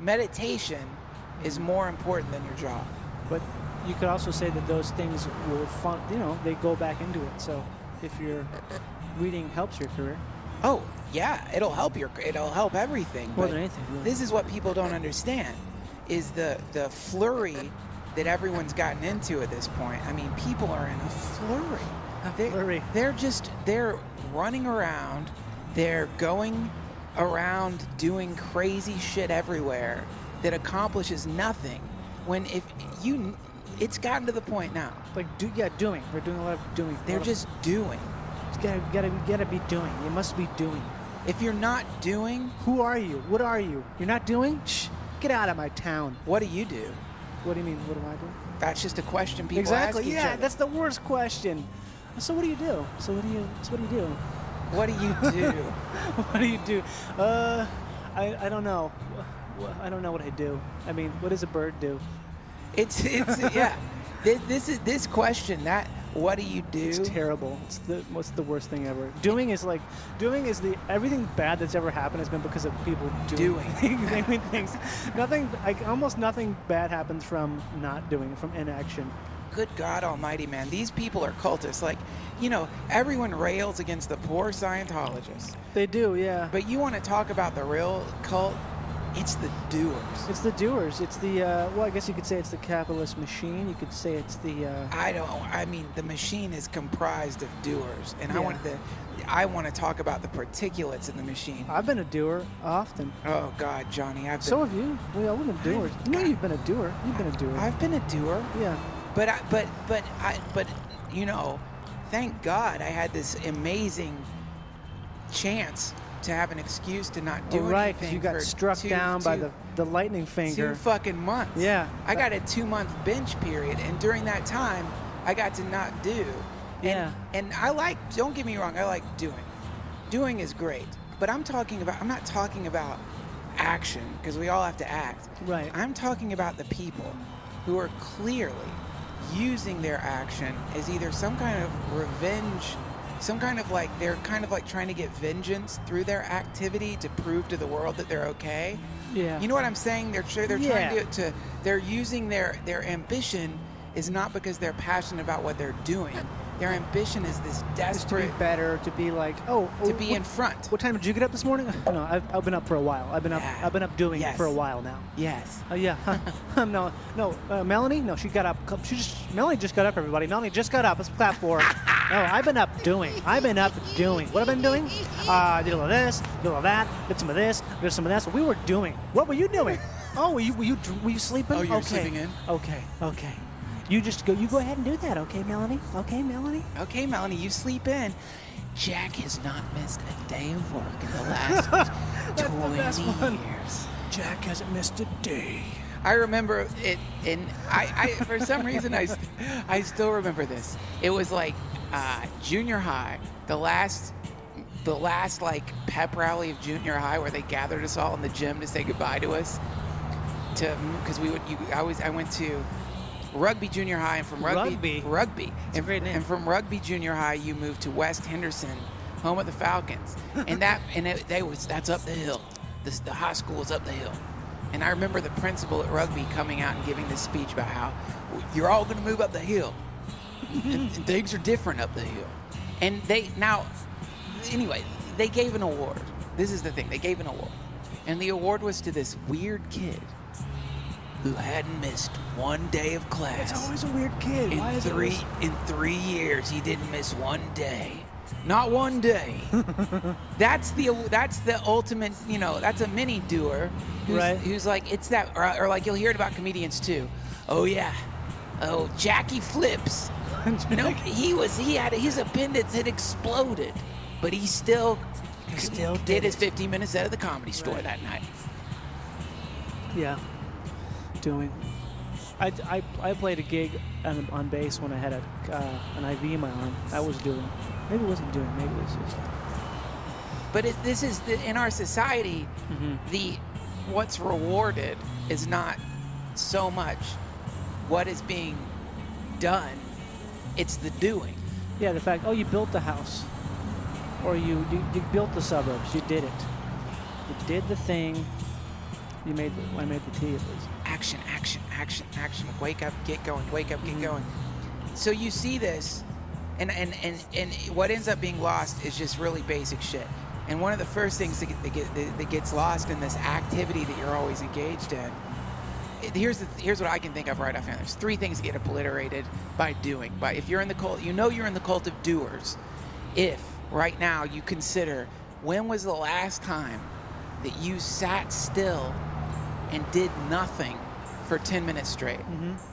meditation is more important than your job. But you could also say that those things will they go back into it. So if your reading helps your career. Oh, yeah, it'll help everything. More but than anything, really. This is what people don't understand, is the flurry that everyone's gotten into at this point. I mean, people are in a flurry. They're running around, they're going around doing crazy shit everywhere that accomplishes nothing. When it's gotten to the point now. Like, doing. We're doing a lot of doing. They're just doing. You gotta be doing. You must be doing. If you're not doing, who are you? What are you? You're not doing? Shh, get out of my town. What do you do? What do you mean? What do I do? That's just a question people exactly. ask each Yeah, other. that's the worst question. So what do you do? What do you do? What do you do? I don't know. I don't know what I do. I mean, what does a bird do? It's yeah. This question, that what do you do? It's terrible. What's the worst thing ever? Doing is everything bad that's ever happened has been because of people doing things. Almost nothing bad happens from not doing, from inaction. Good God Almighty, man! These people are cultists. Like, everyone rails against the poor Scientologists. They do, yeah. But you want to talk about the real cult? It's the doers. It's the doers. It's the, I guess you could say it's the capitalist machine. You could say it's the... I mean, the machine is comprised of doers. And yeah. I want to talk about the particulates in the machine. I've been a doer often. Oh, God, Johnny. So have you. We all been doers. You've been a doer. You've been a doer. I've been a doer. Yeah. But thank God I had this amazing chance to have an excuse to not do anything. Right, because you got struck down by the lightning finger. 2 fucking months. Yeah. I got a 2-month bench period, and during that time, I got to not do. Yeah. And don't get me wrong, I like doing. Doing is great. But I'm not talking about action, because we all have to act. Right. I'm talking about the people who are clearly using their action as either some kind of revenge, they're kind of like trying to get vengeance through their activity to prove to the world that they're okay. Yeah. You know what I'm saying? They're trying to they're using their ambition is not because they're passionate about what they're doing. Their ambition is this desperate... to be better, to be like, to be in front. What time did you get up this morning? No, I've been up for a while. I've been up doing it for a while now. Yes. Oh, yeah. No, Melanie? No, she got up. Melanie just got up, everybody. Melanie just got up. Let's clap for her. No, I've been up doing. What have I been doing? Did a little of this, did a little of that, did some of this, did some of that. So we were doing. What were you doing? Oh, were you sleeping? Oh, you were sleeping in? Okay. You go ahead and do that, okay, Melanie? Okay, Melanie? Okay, Melanie, you sleep in. Jack has not missed a day of work in the last 20 years. Jack hasn't missed a day. I remember it, and I for some reason, I still remember this. It was like junior high, the last like pep rally of junior high, where they gathered us all in the gym to say goodbye to us. Because I went to Rugby Junior High, and from Rugby. That's a great name. And from Rugby Junior High, you moved to West Henderson, home of the Falcons, that's up the hill. The high school is up the hill, and I remember the principal at Rugby coming out and giving this speech about how you're all going to move up the hill, and things are different up the hill, and they gave an award. This is the thing, they gave an award, and the award was to this weird kid who hadn't missed one day of class. It's always a weird kid. In 3 years, he didn't miss one day. Not one day. That's the ultimate, that's a mini doer who's like, it's that, or like you'll hear it about comedians too. Oh yeah. Oh, Jackie Flips. No, his appendix had exploded, but he still did his 15 minutes out of the Comedy Store that night. Yeah. Doing. I played a gig on bass when I had an IV in my arm. I was doing. Maybe it wasn't doing. Maybe it was just. But in our society, what's rewarded is not so much what is being done. It's the doing. Yeah, the fact. Oh, you built the house, or you built the suburbs. You did it. You did the thing. I made the tea at least. Action, action, action, action. Wake up, get going. Wake up, get going. So you see this, and what ends up being lost is just really basic shit. And one of the first things that gets lost in this activity that you're always engaged in, here's what I can think of right offhand. There's 3 things that get obliterated by doing. But if you're in the cult, you're in the cult of doers. If right now you consider, when was the last time that you sat still and did nothing for 10 minutes straight?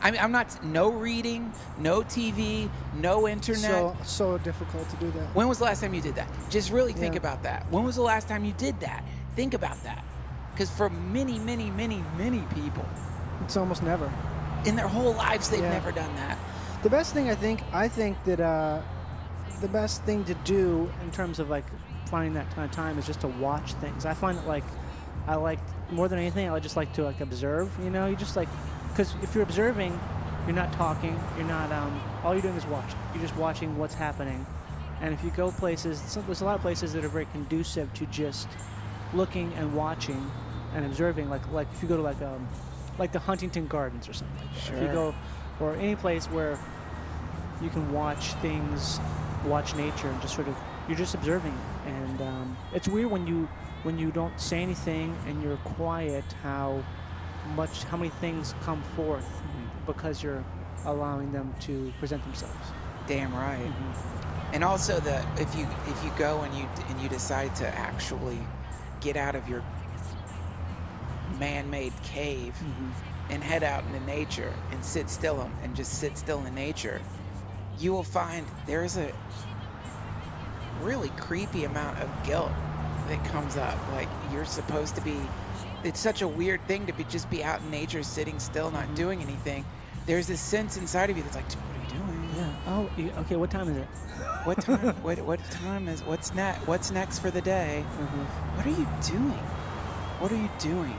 I'm not, no reading, no TV, no internet. So difficult to do that. When was the last time you did that? Just really think about that. When was the last time you did that? Think about that. Because for many, many, many, many people, it's almost never. In their whole lives, they've never done that. The best thing, I think that the best thing to do in terms of like finding that kind of time is just to watch things. I find it like, I like, more than anything, I just like to like observe, you know? You just like, because if you're observing, you're not talking, you're not, all you're doing is watching. You're just watching what's happening. And if you go places, there's a lot of places that are very conducive to just looking and watching and observing, like if you go to like the Huntington Gardens or something. Sure. If you go, or any place where you can watch things, watch nature, and just sort of, you're just observing. And it's weird when you don't say anything and you're quiet, how many things come forth because you're allowing them to present themselves. Damn right. And also if you go and you decide to actually get out of your man-made cave and head out into nature and sit still and just sit still in nature, you will find there's a really creepy amount of guilt that comes up. Like, you're supposed to be, it's such a weird thing to just be out in nature, sitting still, not doing anything. There's this sense inside of you that's like, what are you doing? Yeah. Oh, okay. What time is it? What time? what time is? What's next for the day? What are you doing? What are you doing?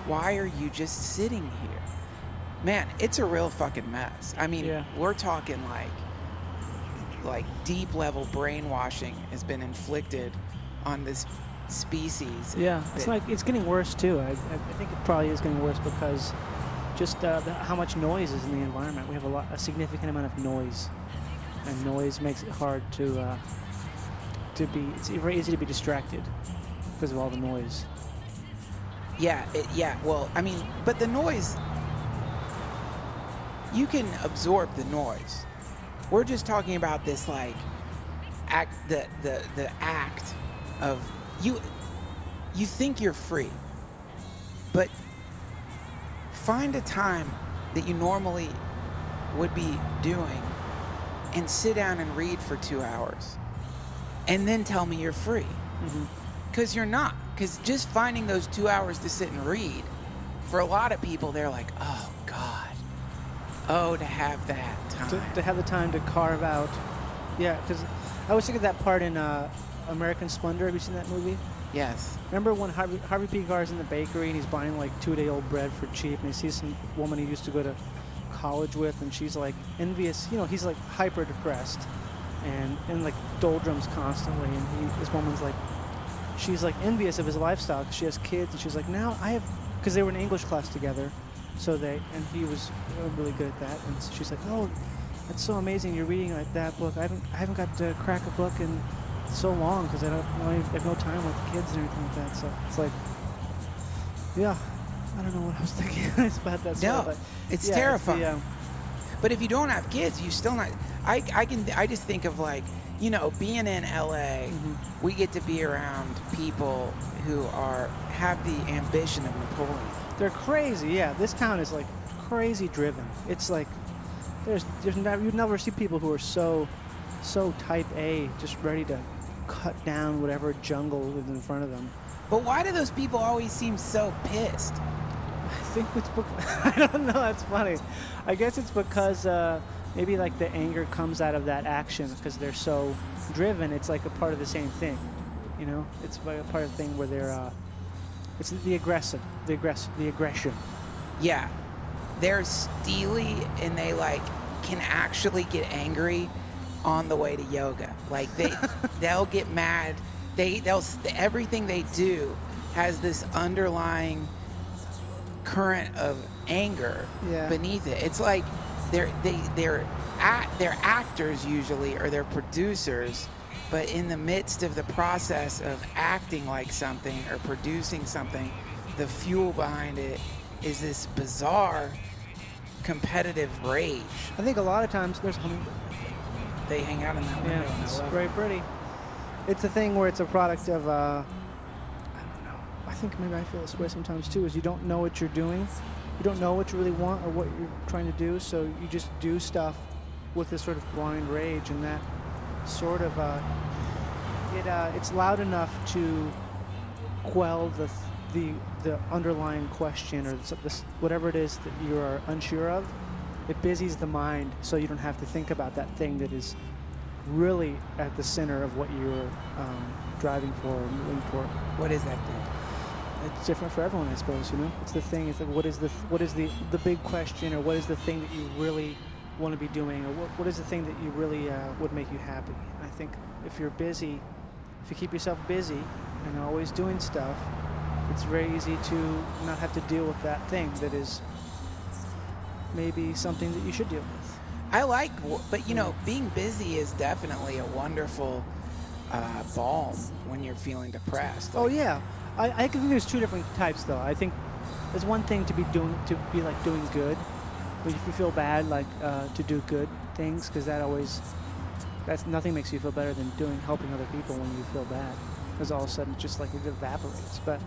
Why are you just sitting here? Man, it's a real fucking mess. I mean, we're talking like deep level brainwashing has been inflicted on this species. Yeah, it's getting worse too. I think it probably is getting worse because just how much noise is in the environment. We have a significant amount of noise, and noise makes it hard to be. It's very easy to be distracted because of all the noise. Yeah. Well, I mean, but the noise, you can absorb the noise. We're just talking about this like the act of you think you're free, but find a time that you normally would be doing and sit down and read for 2 hours and then tell me you're free. Because you're not. Because just finding those 2 hours to sit and read, for a lot of people, they're like, oh God, to have that time. To have the time to carve out. Yeah, because I was thinking that part in American Splendor. Have you seen that movie? Yes. Remember when Harvey P. Gar's in the bakery and he's buying like 2-day-old bread for cheap, and he sees some woman he used to go to college with, and she's like envious. You know, he's like hyper depressed and in like doldrums constantly, and this woman's like, she's like envious of his lifestyle because she has kids, and she's like, now I have, because they were in English class together, and he was really good at that, and so she's like, oh, that's so amazing, you're reading like that book. I haven't got to crack a book in so long because I have no time with the kids and everything like that. So it's like, yeah, I don't know what I was thinking about that. No, but it's terrifying. But if you don't have kids, you still not. I just think of like, you know, being in LA, we get to be around people who have the ambition of Napoleon. They're crazy. Yeah, this town is like crazy driven. It's like you'd never see people who are so type A, just ready to cut down whatever jungle is in front of them. But why do those people always seem so pissed? I think it's I don't know. That's funny. I guess it's because maybe like the anger comes out of that action because they're so driven. It's like a part of the same thing, you know. It's like a part of the thing where they're it's the aggression. Yeah, they're steely and they like can actually get angry on the way to yoga. Like they'll get mad. They'll everything they do has this underlying current of anger Yeah. beneath it. It's like they're actors usually, or they're producers, but in the midst of the process of acting like something or producing something, the fuel behind it is this bizarre competitive rage. I think a lot of times there's hummingbird. They hang out in that window. Yeah, and I it's love very it. pretty. It's a thing where it's a product of, I don't know. I think maybe I feel this way sometimes too, is you don't know what you're doing. You don't know what you really want or what you're trying to do, so you just do stuff with this sort of blind rage, and that sort of, it's loud enough to quell the underlying question or this, whatever it is that you are unsure of. It busies the mind so you don't have to think about that thing that is really at the center of what you're driving for or moving for. What is that thing? It's different for everyone, I suppose. You know, it's the thing. It's like, what is the big question, or what is the thing that you really want to be doing, or what is the thing that you really would make you happy? I think if you're busy, if you keep yourself busy and always doing stuff, it's very easy to not have to deal with that thing that is maybe something that you should deal with. I like, but you know, being busy is definitely a wonderful balm when you're feeling depressed. Oh yeah, I think there's two different types though. I think there's one thing to be doing good, but if you feel bad, like to do good things, because that's nothing makes you feel better than helping other people when you feel bad, because all of a sudden it's just like it evaporates. But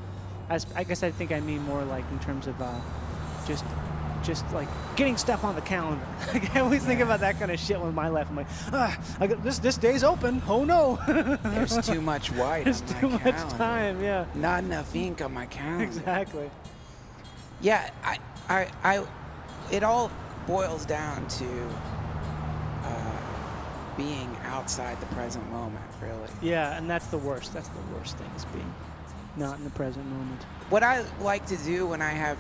I guess I think I mean more like in terms of just like getting stuff on the calendar. Like, I always think about that kind of shit with my life. I'm like, this day's open. Oh no. There's too much white There's on too my much calendar. time. Yeah. Not enough ink on my calendar. Exactly. Yeah, it all boils down to being outside the present moment, really. Yeah, and that's the worst. That's the worst thing, is being not in the present moment. What I like to do when I have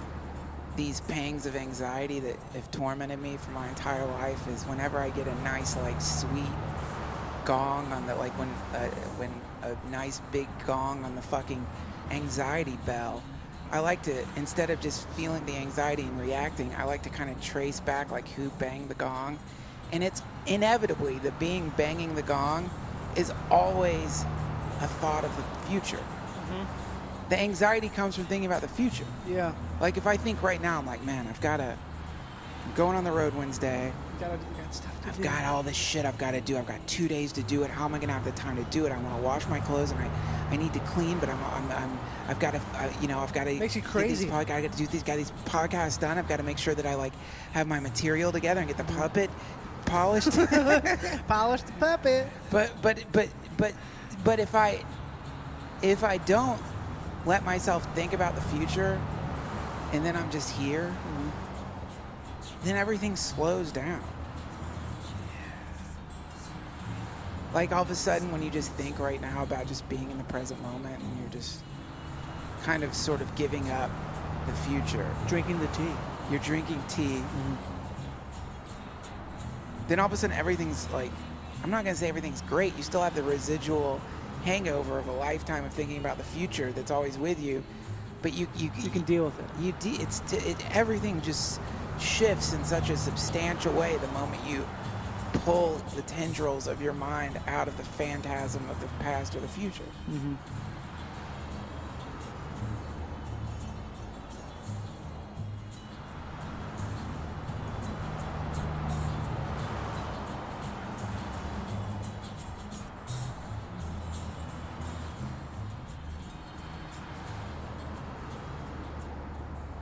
these pangs of anxiety that have tormented me for my entire life is whenever I get a nice, like, sweet gong on the, like, when a nice big gong on the fucking anxiety bell, I like to, instead of just feeling the anxiety and reacting, I like to kind of trace back, like, who banged the gong. And it's inevitably the banging the gong is always a thought of the future. Mm-hmm. The anxiety comes from thinking about the future. Yeah. Like, if I think right now, I'm like, man, I'm going on the road Wednesday. Got stuff to I've do. got all this shit I've got to do. I've got 2 days to do it. How am I going to have the time to do it? I want to wash my clothes, and I need to clean, but I've got to, I've got to. Makes you crazy. I got to do these podcasts done. I've got to make sure that I, like, have my material together and get the puppet polished. Polish the puppet. But if I don't let myself think about the future, and then I'm just here, then everything slows down. Like, all of a sudden, when you just think right now about just being in the present moment, and you're just kind of sort of giving up the future. Drinking the tea. You're drinking tea. Then all of a sudden, everything's like, I'm not going to say everything's great. You still have the residual hangover of a lifetime of thinking about the future that's always with you, but you can deal with it. Everything just shifts in such a substantial way the moment you pull the tendrils of your mind out of the phantasm of the past or the future. Mm-hmm.